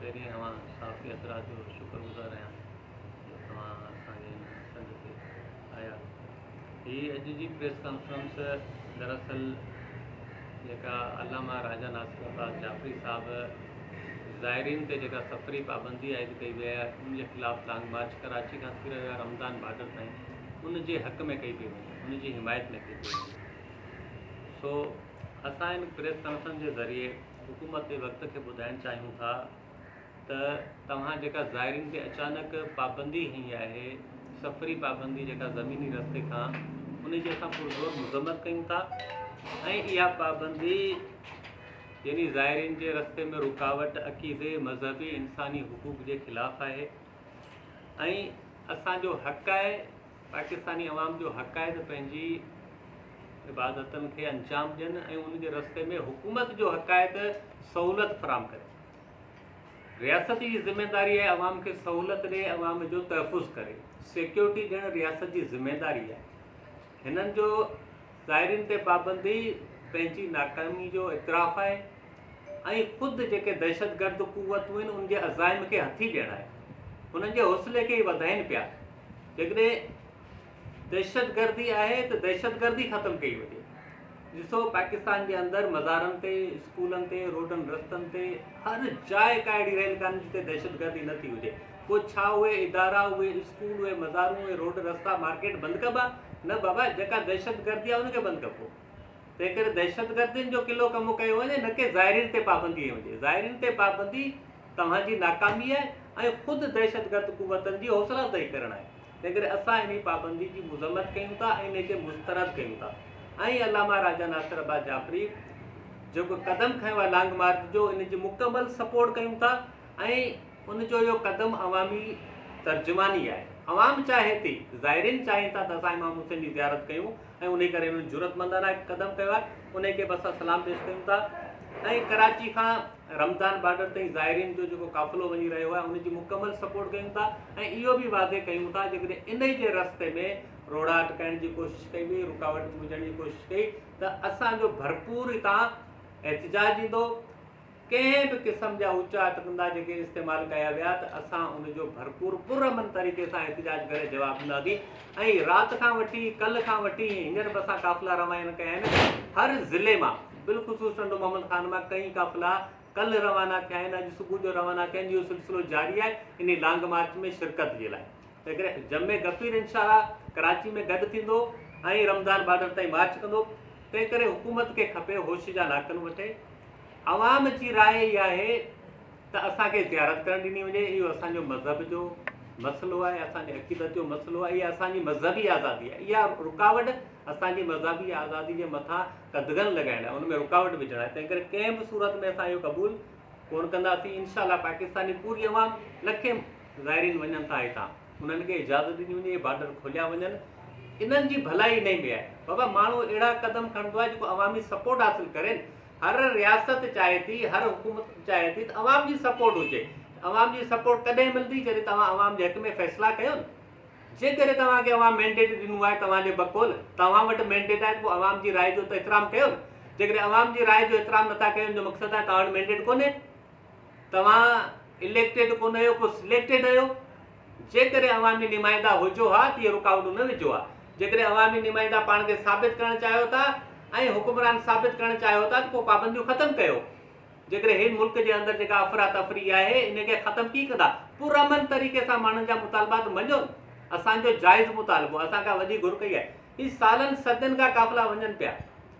पहिरीं तव्हां साफ़ी हज़रात जो शुक्रगुज़ार आहियां जो तव्हां असांजे संद ते आया। हीअ अॼु जी प्रेस कॉन्फ्रेंस दरअसल जेका अल्लामा राजा नासिर अब्बास जाफ़री साहिब ज़ाइरीन ते जेका सफ़री पाबंदी आयद कई वई आहे उन जे ख़िलाफ़ु लॉन्ग मार्च कराची खां थी रहियो आहे रमज़ान बॉर्डर ताईं उन जे हक़ में कई पई वञे, उन जी हिमायत में कई पई वञे। सो असां इन प्रेस कॉन्फ्रेंस जे ज़रिए हुकूमत जे वक़्त खे ॿुधाइणु चाहियूं था त तव्हां जेका ज़ाइरीन ते अचानक पाबंदी हई आहे सफ़री पाबंदी जेका ज़मीनी रस्ते खां उन जी असां पुरज़ोर मज़म्मत कयूं था ऐं इहा पाबंदी यानी ज़ाइरीन जे रस्ते में रुकावट अक़ीदे मज़हबी इंसानी हुकूक जे ख़िलाफ़ु आहे ऐं असांजो हक़ आहे पाकिस्तानी अवाम जो हक़ आहे त पंहिंजी इबादतनि खे अंजाम ॾियनि ऐं उन जे रस्ते में हुकूमत जो हक़ आहे त सहूलियत फ़राहम करे। रियासत जी ज़िमेदारी आहे अवाम खे सहूलियत ॾिए, अवाम जो तहफ़ुज़ करे, सिक्योरिटी ॾियणु रियासत जी ज़िमेदारी आहे। हिननि जो ज़ाइरीन ते पाबंदी पंहिंजी नाकामी जो इतराफ़ आहे ऐं ख़ुदि जेके दहशतगर्द क़ुवतूं आहिनि उन जे अज़ाइम खे हथी ॾियणु आहे, हुननि जे हौसले खे वधाइनि पिया। जेकॾहिं दहशतगर्दी आहे त दहशतगर्दी ख़तमु कई वञे। ॾिसो पाकिस्तान जे अंदरि मज़ारनि ते, स्कूलनि ते, रोडनि रस्तनि ते हर जाइ का अहिड़ी रहियल कान्हे जिते दहशतगर्दी न थी हुजे। पोइ छा उहे इदारा, उहे स्कूल, उहे मज़ारूं, उहे रोड रस्ता मार्केट बंदि कबा? न बाबा, जेका दहशतगर्दी आहे उनखे बंदि कबो। तंहिं करे दहशतगर्दियुनि जो किलो कमु कयो वञे, न कि ज़ाइरीन ते पाबंदी हई वञे। ज़ाइरीन ते पाबंदी तव्हांजी नाकामी आहे ऐं ख़ुदि दहशतगर्द क़ुवतनि जी हौसला अफ़ज़ाई करणु आहे। तंहिं करे असां इन पाबंदी जी मज़म्मत कयूं था ऐं इन खे मुस्तरद कयूं था ऐं अल्लामा राजा नासिर अब्बास जाफ़री जेको क़दम खयों आहे लॉन्ग मार्च जो, इन जी मुकमल सपोर्ट कयूं था ऐं उनजो इहो क़दम अवामी तर्जुमानी आहे। अवाम चाहे थी, ज़ाइरीन चाहिनि था त असां इमाम हुसैन जी ज़ियारत कयूं ऐं उन करे उन्हनि जुरतमंदाना क़दम कयो आहे, उन खे बि असां सलाम पेश कयूं था। ऐं कराची खां रमज़ान बॉर्डर ताईं ज़ाइरीन जो जेको क़ाफ़िलो वञी रहियो आहे उन जी मुकमल सपोर्ट कयूं था ऐं इहो बि वाज़े कयूं था जेकॾहिं इन जे रस्ते में रोड़ा अटकाइण जी कोशिशि कई वई, रुकावट विझण जी कोशिशि कई त असांजो भरपूर हितां एहतिजाज ईंदो। कंहिं बि क़िस्म जा ऊचा अटकंदा जेके इस्तेमालु कया विया त असां उनजो भरपूर पुरअमन तरीक़े सां एहतिजाज करे जवाबु ॾींदासीं। ऐं राति खां वठी, कल्ह खां वठी, हींअर बि असां क़ाफ़िला रवाना कया आहिनि हर ज़िले मां, बिलख़ुसूस नंढो मोहम्मद खान मां कई क़ाफ़िला कल्ह रवाना थिया आहिनि, अॼु सुबुह जो रवाना थिया आहिनि। इहो सिलसिलो जारी आहे इन लॉन्ग मार्च में शिरकत जे लाइ। तंहिं करे जमे गफ़ीर इंशाअल्लाह कराची में गॾु थींदो ऐं रमज़ान बॉर्डर ताईं मार्च कंदो। तंहिं करे हुकूमत खे खपे होश जा नाकन वठे। अवाम जी राय इहा आहे त असांखे ज़ियारत करणु ॾिनी वञे, इहो असांजो मज़हब जो मसइलो आहे, असांजे अक़ीदत जो मसइलो आहे, इहा असांजी मज़हबी आज़ादी आहे। इहा रुकावट असांजी मज़हबी आज़ादी जे मथां कदगन लॻाइण आहे, उन में रुकावट विझणु आहे। तंहिं करे कंहिं बि सूरत में असां इहो क़बूल कोन कंदासीं। इंशाअल्लाह पाकिस्तानी पूरी अवाम लखे ज़ाइरीन वञनि था हितां, उन्हनि खे इजाज़त ॾिनी वञे, बॉर्डर खोलिया वञनि, इन्हनि जी भलाई इन में आहे। बाबा माण्हू अहिड़ा क़दम खणंदो आहे जेको अवामी सपोर्ट हासिलु करे। हर रियासत चाहे थी, हर हुकूमत चाहे थी त अवाम जी सपोर्ट हुजे। अवाम जी सपोर्ट कॾहिं मिलंदी जॾहिं तव्हां अवाम जे हक़ में फ़ैसिला कयो न। जेकॾहिं तव्हांखे अवाम मैंडेट ॾिनो आहे तव्हांजे बकोल, तव्हां वटि मैंडेट आहे त पोइ अवाम जी राय जो त एतिराम कयो न। जेकॾहिं अवाम जी राय जो एतिराम नथा कयो, जो मक़सदु आहे तव्हां वटि मैंडेट कोन्हे, तव्हां इलेक्टेड कोन आहियो, पोइ सिलेक्टेड आहियो। जेकॾहिं अवामी नुमाइंदा हुजो हा त इहे रुकावटूं न विझो हा। जेकॾहिं अवामी नुमाइंदा पाण खे साबित करणु चाहियो था ऐं हुकुमरान साबित करणु चाहियो था त पोइ पाबंदियूं ख़तमु कयो। जेकॾहिं हिन मुल्क जे अंदरि जेका अफ़रा तफ़री आहे इन खे ख़तमु कीअं कंदा? पुरअमन तरीक़े सां माण्हुनि जा मुतालबात मञो। असांजो जाइज़ मुतालबो, असांखां वॾी घुर कई आहे। ही सालनि सदियुनि खां क़ाफ़िला वञनि पिया,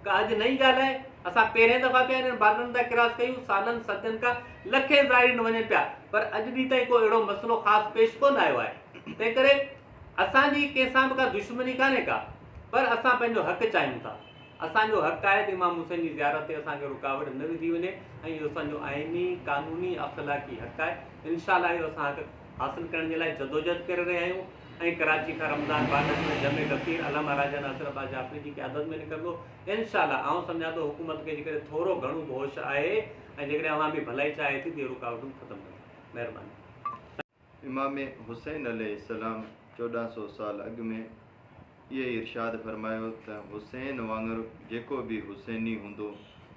का अॼु नई ॻाल्हि आहे। असां पहिरें दफ़ा पिया हिननि बॉर्डरनि तां क्रॉस कयूं, सालनि सदियुनि खां लखे ज़ाइरीन वञनि पिया, पर अॼु ॾींहं ताईं को अहिड़ो मसइलो ख़ासि पेश कोन आयो आहे। तंहिं करे असांजी कंहिंसां बि का दुश्मनी कान्हे का, पर असां पंहिंजो हक़ु चाहियूं था। असांजो हक़ आहे त इमाम हुसैन जी ज़ियारत ते असांखे रुकावट न विधी वञे ऐं इहो असांजो आइनी क़ानूनी अख़लाक़ी हक़ आहे। इंशाअल्लाह इहो असां हक़ हासिलु करण जे लाइ जदोजहद करे रहिया आहियूं ऐं कराची खां रमज़ान बॉर्डर में जमे गफ़ीर अल्लामा राजा नासिर अब्बास जाफ़री जी क़यादत में निकिरंदो। इंशाअल्लाह आउं सम्झां थो हुकूमत खे जेकॾहिं थोरो घणो होश आहे ऐं जेकॾहिं अवामी भलाई चाहे थी त इहे रुकावटूं ख़तमु कंदी। महिरबानी। इमाम हुसैन अलैहिस्सलाम 1400 साल अॻु में इहे इरशाद फरमायो त हुसैन वांगुरु जेको बि हुसैनी हूंदो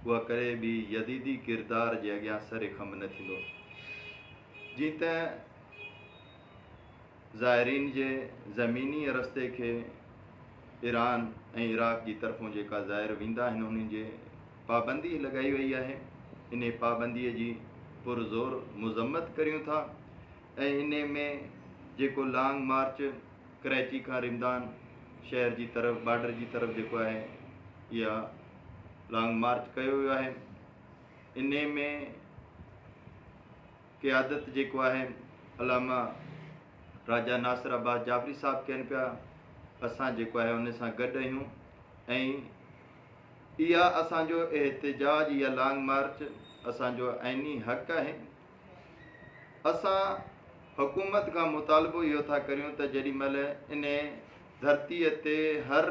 उहा करे बि यदीदी किरदार जे अॻियां सर ख़म न थींदो। जी त ज़ाइरीन जे ज़मीनी रस्ते खे ईरान ऐं इराक़ जी तरफ़ों जेका ज़ाइर वेंदा आहिनि उन्हनि जे पाबंदी लॻाई वई आहे। इन पाबंदीअ जी पुरज़ोर मज़म्मत करियूं था ऐं इन में जेको लॉन्ग मार्च कराची खां रिमदान शहर जी तरफ़ बॉर्डर जी तरफ़ जेको आहे इहा लॉन्ग मार्च कयो वियो आहे। इन में क़यादत जेको आहे अलामा राजा नासिर अब्बास जाफ़री साहब कनि पिया। असां जेको आहे उन सां गॾु आहियूं ऐं इहा असांजो एहतिजाज या लॉन्ग मार्च असांजो आइनी हक़ आहे। असां हुकूमत खां मुतालबो इहो था करियूं त जेॾी महिल इन धरतीअ ते हर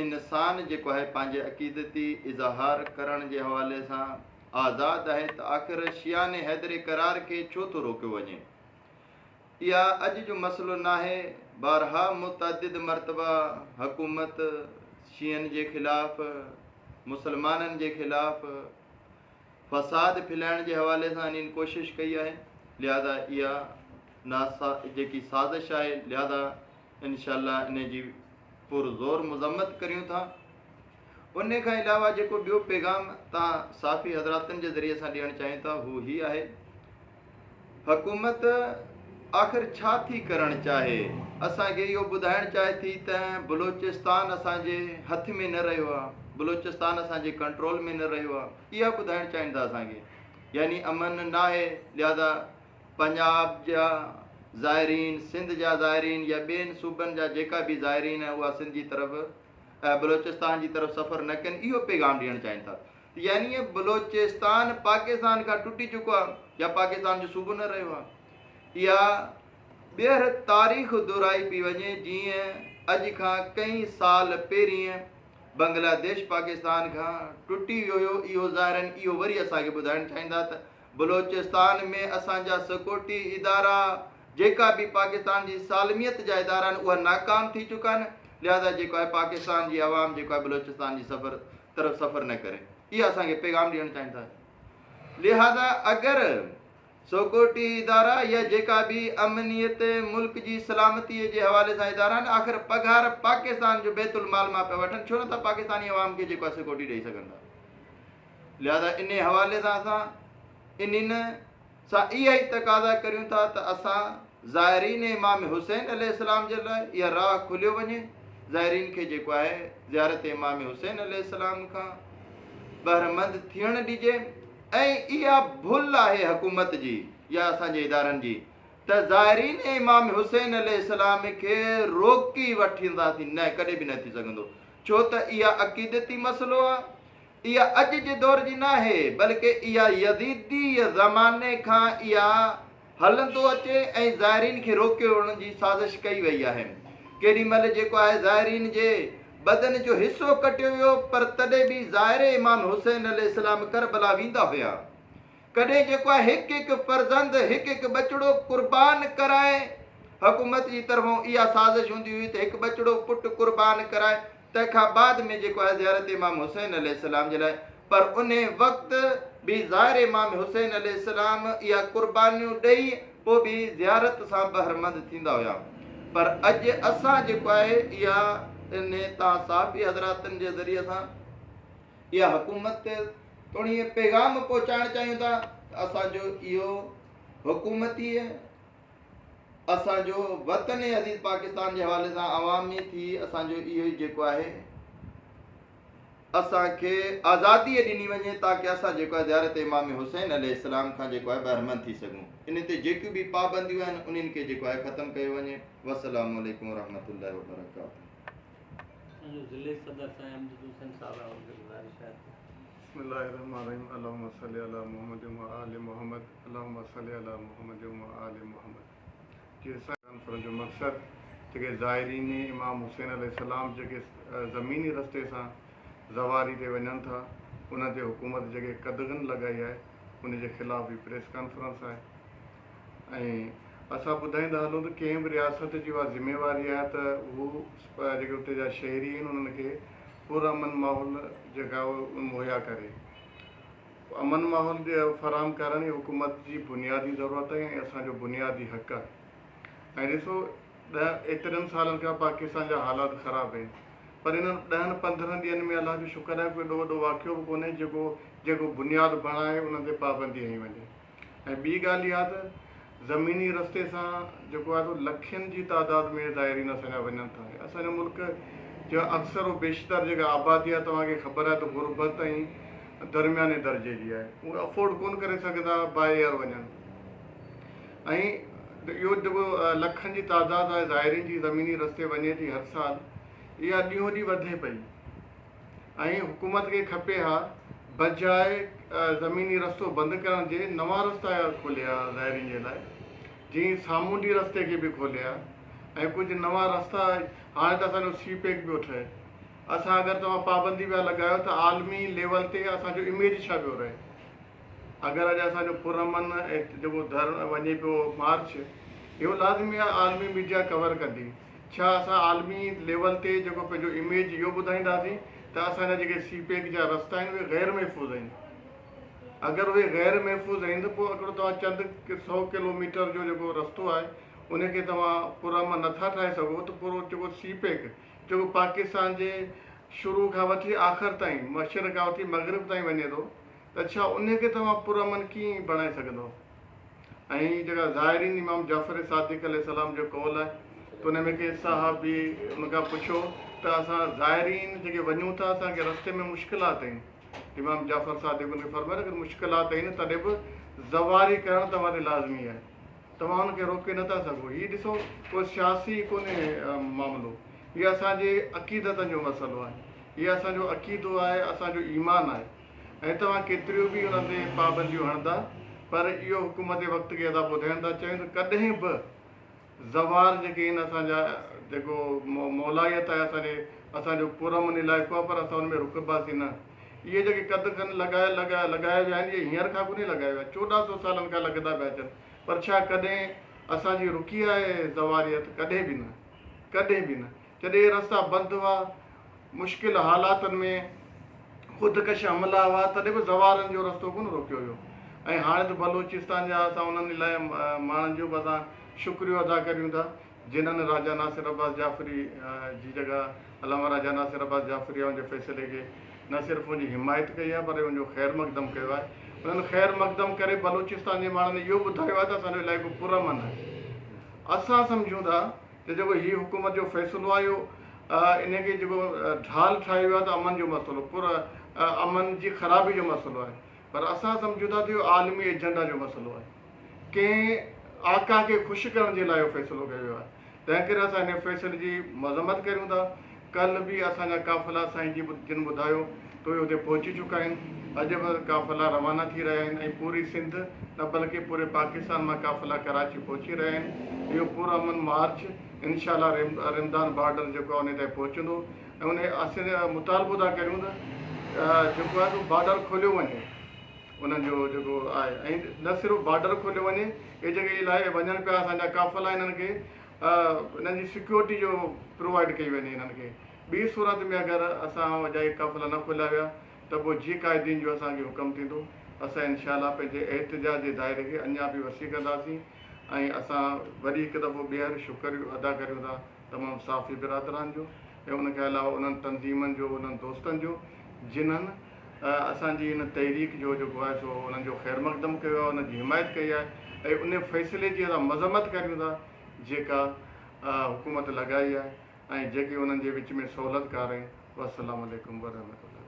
इंसान जेको आहे पंहिंजे अक़ीदती इज़हार करण जे हवाले सां आज़ादु आहे त आख़िर शियान हैदर करार खे छो थो रोकियो वञे। इहा अॼु जो मसइलो न आहे। बारहा मुतअद्दिद मरतबा हुकूमत शियनि जे ख़िलाफ़ मुसलमाननि जे ख़िलाफ़ फ़साद फैलाइण जे हवाले सां इन्हनि कोशिशि कई आहे। लिहाज़ा इहा जेकी साज़िश आहे लिहाज़ा इंशाअल्लाह इन जी पुरज़ोर मज़म्मत करियूं था। उन खां अलावा जेको ॿियो पैगाम तव्हां साफ़ी हज़रातनि जे ज़रिए सां ॾियणु चाहियूं था हू ही आहे, हुकूमत आख़िर छा थी करणु चाहे। असांखे इहो ॿुधाइणु चाहे थी त बलूचिस्तान असांजे हथ में न रहियो आहे, बलूचिस्तान असांजे कंट्रोल में न रहियो आहे, इहा ॿुधाइणु चाहिनि था असांखे। यानी अमन न आहे। लिहाज़ा पंजाब जा ज़ाइरीन, सिंध जा ज़ाइरीन या ॿियनि सूबनि जा जेका बि ज़ाइरीन आहे उहा सिंध जी तरफ़ बलूचिस्तान जी तरफ़ सफ़र न कनि, इहो पैगाम ॾियणु चाहिनि था। यानी बलूचिस्तान पाकिस्तान खां टुटी चुको आहे या पाकिस्तान जो सूबो न रहियो आहे। इहा ॿीहर तारीख़ दुहिराई पई वञे जीअं अॼु खां कई साल पहिरीं बांग्लादेश पाकिस्तान खां टुटी वियो हुयो। इहो ज़ाहिरनि इहो वरी असांखे ॿुधाइणु चाहींदा त बलूचिस्तान में असांजा सिक्योरिटी इदारा जेका बि पाकिस्तान जी सालमियत जा इदारा आहिनि उहा नाकाम थी चुका आहिनि। लिहाज़ा जेको आहे पाकिस्तान जी आवाम जेको आहे बलूचिस्तान जी तरफ़ सफ़र न करे, इहा असांखे पैगाम ॾियणु चाहिनि था। लिहाज़ा अगरि सिक्योरिटी इदारा या जेका बि अमनियत मुल्क जी सलामतीअ जे हवाले सां इदारा आहिनि आख़िर पघार पाकिस्तान जो बैतुल माल मां पिया वठनि, छो नथा पाकिस्तानी आवाम खे जेको आहे सिक्योरिटी ॾेई सघनि था। लिहाज़ा इन हवाले सां असां इन्हनि सां इहा ई तक़ाज़ा करियूं था त असां ज़ाइरीन इमाम हुसैन अलैहिस्सलाम जे लाइ इहा राह खुलियो वञे। ज़ाइरीन खे जेको आहे ज़ियारत इमाम हुसैन अलैहिस्सलाम खां बहिरमंद थियणु ॾिजे। ऐं इहा भुल आहे हुकूमत जी या असांजे इदारनि जी त ज़ाइरीन इमाम हुसैन अलैहिस्सलाम खे रोकी वठंदासीं, न कॾहिं बि न थी सघंदो। छो त इहा अक़ीदती मसइलो आहे। इहा अॼु जे दौर जी न आहे बल्कि इहा यज़ीदी ज़माने खां इहा हलंदो अचे ऐं ज़ाइरीन खे रोकियो वञण जी साज़िश कई वई आहे। केॾी महिल जेको आहे ज़ाइरीन जे बदन जो हिसो कटियो वियो पर तॾहिं बि ज़ाहिर इमाम हुसैन अलैहिस्सलाम करबला वेंदा हुया। कॾहिं जेको आहे हिकु हिकु फर्ज़ंद हिकु हिकु बचिड़ो क़ुर्बान कराए, हुकूमत जी तरफ़ों इहा साज़िश हूंदी हुई त हिकु बचिड़ो पुटु क़ुर्बान कराए, तंहिंखां बाद में जेको आहे ज़ियारत इमाम हुसैन अलैहिस्सलाम जे लाइ। पर उन वक़्तु बि ज़ाहिर इमाम हुसैन अलैहिस्सलाम इहा क़ुर्बानियूं ॾेई पोइ बि ज़ियारत सां बहिरमंद थींदा हुया। पर अॼु असां जेको आहे इहा इन तव्हां साफ़ी हज़रातनि जे ज़रिए सां इहा हुकूमत ते थोरी पैगाम पहुचाइणु चाहियूं था त असांजो इहो हुकूमती असांजो वतन अज़ीज़ पाकिस्तान जे हवाले सां अवामी थी असांजो इहो ई जेको आहे असांखे आज़ादी ॾिनी वञे ताकी असां जेको आहे ज़ियारत इमाम हुसैन अलैहिस्सलाम खां जेको आहे बहिरमंद थी सघूं। इन ते जेकियूं बि पाबंदियूं आहिनि उन्हनि खे जेको आहे ख़तमु कयो वञे। वस्सलामु अलैकुम वरहमतुल्लाहि वबरकातुहू। ज़िले सदर साईं अहमद हुसैन साहब आहे, उनखे गुज़ारिश आहे। बिस्मिल्लाहिर्रहमानिर्रहीम। अल्लाहुम्मा सल्ली अला मुहम्मद व आलि मुहम्मद। अल्लाहुम्मा सल्ली अला मुहम्मद व आलि मुहम्मद। कॉन्फ्रेंस जो मक़सदु जेके ज़ाइरीन इमाम हुसैन अलैहिस्सलाम जेके ज़मीनी रस्ते सां ज़वारी ते वञनि था उन ते हुकूमत जेके कदगन लॻाई आहे उन जे ख़िलाफ़ बि प्रेस कॉन्फ्रेंस आहे। ऐं असां ॿुधाईंदा हलूं त कंहिं बि रियासत जी उहा ज़िमेवारी आहे त हू जेके उते जा शहरी आहिनि उन्हनि खे पुरअमन माहौल जेका मुहैया करे। अमन माहौल फराहम करण ई हुकूमत जी बुनियादी ज़रूरत आहे ऐं असांजो बुनियादी हक़ आहे। ऐं ॾिसो एतिरनि सालनि खां पाकिस्तान जा हालात ख़राबु आहिनि, पर इन्हनि 10-15 ॾींहंनि में अलाह जो शुक्र आहे कोई एॾो वॾो वाक़ियो बि कोन्हे जेको बुनियादु बणाए उन ते पाबंदी हई वञे। ऐं ॿी ॻाल्हि इहा त ज़मीनी रस्ते सां जेको आहे लखनि जी तादाद में ज़ाइरीन असांजा वञनि था। असांजे मुल्क जो अक्सर बेशितर जेका आबादी आहे तव्हांखे ख़बर आहे त गुरबत ऐं दरमियाने दर्जे जी आहे, उहे अफोर्ड कोन करे सघंदा बाए एयर वञनि। ऐं इहो जेको लखनि जी तादाद आहे ज़ाइरीन जी ज़मीनी रस्ते वञे थी हर साल, इहा ॾींहों ॾींहुं वधे पई। ऐं हुकूमत खे खपे हा बजाए ज़मीनी रस्तो बंदि करण जे नवां रस्ता खोलिया ज़ाइरीन जे लाइ, जीअं सामूंडी रस्ते खे बि खोलिया ऐं कुझु नवां रस्ता। हाणे त असांजो सी पैक पियो ठहे। असां अगरि तव्हां पाबंदी पिया लॻायो त आलमी लेवल ते असांजो इमेज छा पियो रहे। अगरि अॼु असांजो पुरमन जेको वञे पियो मार्च, इहो लाज़मी आहे आलमी मीडिया कवर कंदी। छा असां आलमी लेवल ते जेको पंहिंजो इमेज इहो ॿुधाईंदासीं त असांजा जेके सी पैक जा रस्ता आहिनि उहे ग़ैर महफ़ूज़ आहिनि। अगरि उहे ग़ैर महफ़ूज़ आहिनि त पोइ हिकिड़ो तव्हां चंद 100 किलोमीटर जो जेको रस्तो आहे उनखे तव्हां पुरमन नथा ठाहे सघो त पूरो जेको सी पैक जेको पाकिस्तान जे शुरू खां वठी आख़िर ताईं, मशरक़ खां वठी मग़रिब ताईं वञे थो, त छा उनखे तव्हां पुरमन कीअं बणाए सघंदव। ऐं जेका ज़ाइरीन इमाम जाफ़र सादिक़ अलैहिस्सलाम जो कौल आहे त उन में कंहिं साहबी उनखां पुछो त असां ज़ाइरीन जेके वञूं था असांखे रस्ते में मुश्किलात आहिनि। इमाम जाफ़र सादिक़ उनखे फरमायो अगरि मुश्किलात आहिनि तॾहिं बि ज़वारी करणु तव्हां ते लाज़मी आहे, तव्हां हुनखे रोके नथा सघो। हीउ ॾिसो को सियासी कोन्हे मामिलो, हीअ असांजे अक़ीदतनि जो मसइलो आहे, हीअ असांजो अक़ीदो आहे, असांजो ईमान आहे। ऐं तव्हां केतिरियूं बि हुन ते पाबंदियूं हणंदा, पर इहो हुकूमत जे वक़्त खे अदा ॿुधाइनि था चाहिनि त कॾहिं बि ज़वार जेके आहिनि असांजा जेको मौलायत आहे असांजो पुरमन इलाइक़ो आहे, पर असां हुन में रुकबासीं न। इहे जेके कद खन लॻाया विया आहिनि इहे हींअर खां कोन्हे लॻाया विया, 1400 सालनि खां लॻंदा पिया अचनि। पर छा कॾहिं असांजी रुकी आहे ज़वारियत? कॾहिं बि न, कॾहिं बि न। जॾहिं इहे रस्ता बंदि हुआ, मुश्किल हालातनि में ख़ुदकश हमला हुआ, तॾहिं बि ज़वारनि जो रस्तो कोन रोकियो वियो। ऐं हाणे त बलोचिस्तान जा असां उन्हनि लाइ माण्हुनि जो बि असां शुक्रियो अदा करियूं था जिन्हनि राजा नासिर अब्बास जाफ़री जी जॻह अलामा राजा नासिर अब्बास जाफ़री उनजे फ़ैसिले खे न सिर्फ़ु उनजी हिमायत कई आहे पर उनजो ख़ैर मक़दम कयो आहे। उन्हनि ख़ैर मक़दम करे बलोचिस्तान जे माण्हुनि इहो ॿुधायो आहे त असांजो इलाइक़ो पुरमन आहे। असां सम्झूं था त जेको हीअ हुकूमत जो फ़ैसिलो आहे इहो इनखे जेको ढाल ठाहियो आहे त अमन जो मसइलो अमन जी ख़राबी जो मसइलो आहे, पर असां सम्झूं था त इहो आलमी एजेंडा जो मसइलो आहे। कंहिं आका खे ख़ुशि करण जे लाइ इहो फ़ैसिलो कयो वियो आहे। तंहिं करे असां हिन फ़ैसिले जी मज़म्मत करियूं था। कल्ह बि असांजा काफ़िला साईं जी जिन ॿुधायो त उहे हुते पहुची चुका आहिनि। अॼु बि काफ़िला रवाना थी रहिया आहिनि ऐं पूरी सिंध न बल्कि पूरे पाकिस्तान मां काफ़िला कराची पहुची रहिया आहिनि। इहो पुरअमन मार्च इंशाअल्लाह रमज़ान बॉर्डर जेको आहे उन ताईं पहुचंदो ऐं उन असां मुतालबो था करियूं त जेको आहे बॉर्डर खोलियो वञे उन्हनि जो जेको आहे। ऐं न सिर्फ़ु बॉर्डर खोलियो वञे, इहे जेके इलाही वञनि पिया असांजा काफ़िला हिननि खे हिननि जी सिक्योरिटी जो प्रोवाइड कई वञे हिननि खे। ॿी सूरत में अगरि असां वॼाई काफ़िला न खोलिया विया त पोइ जी क़ाइदीन जो असांखे हुकुम थींदो। असां इनशाअल्लाह पंहिंजे एहतिजाज जे दायरे खे अञा बि वसी कंदासीं ऐं असां वरी हिकु दफ़ो ॿीहर शुक्र अदा करियूं था तमामु साफ़ी बिरादरान जो ऐं उनखे अलावा उन्हनि तंज़ीमनि जो, उन्हनि दोस्तनि जो जिन्हनि असांजी हिन तहरीक जो जेको आहे सो उन्हनि जो ख़ैर मक़दम कयो आहे, उनजी हिमायत कई आहे ऐं उन फ़ैसिले जी असां मज़म्मत करियूं था जेका हुकूमत लॻाई आहे ऐं जेके उन्हनि जे विच में सहूलियतकार आहिनि। वस्सलामु अलैकुम वरहमतुल्लाह।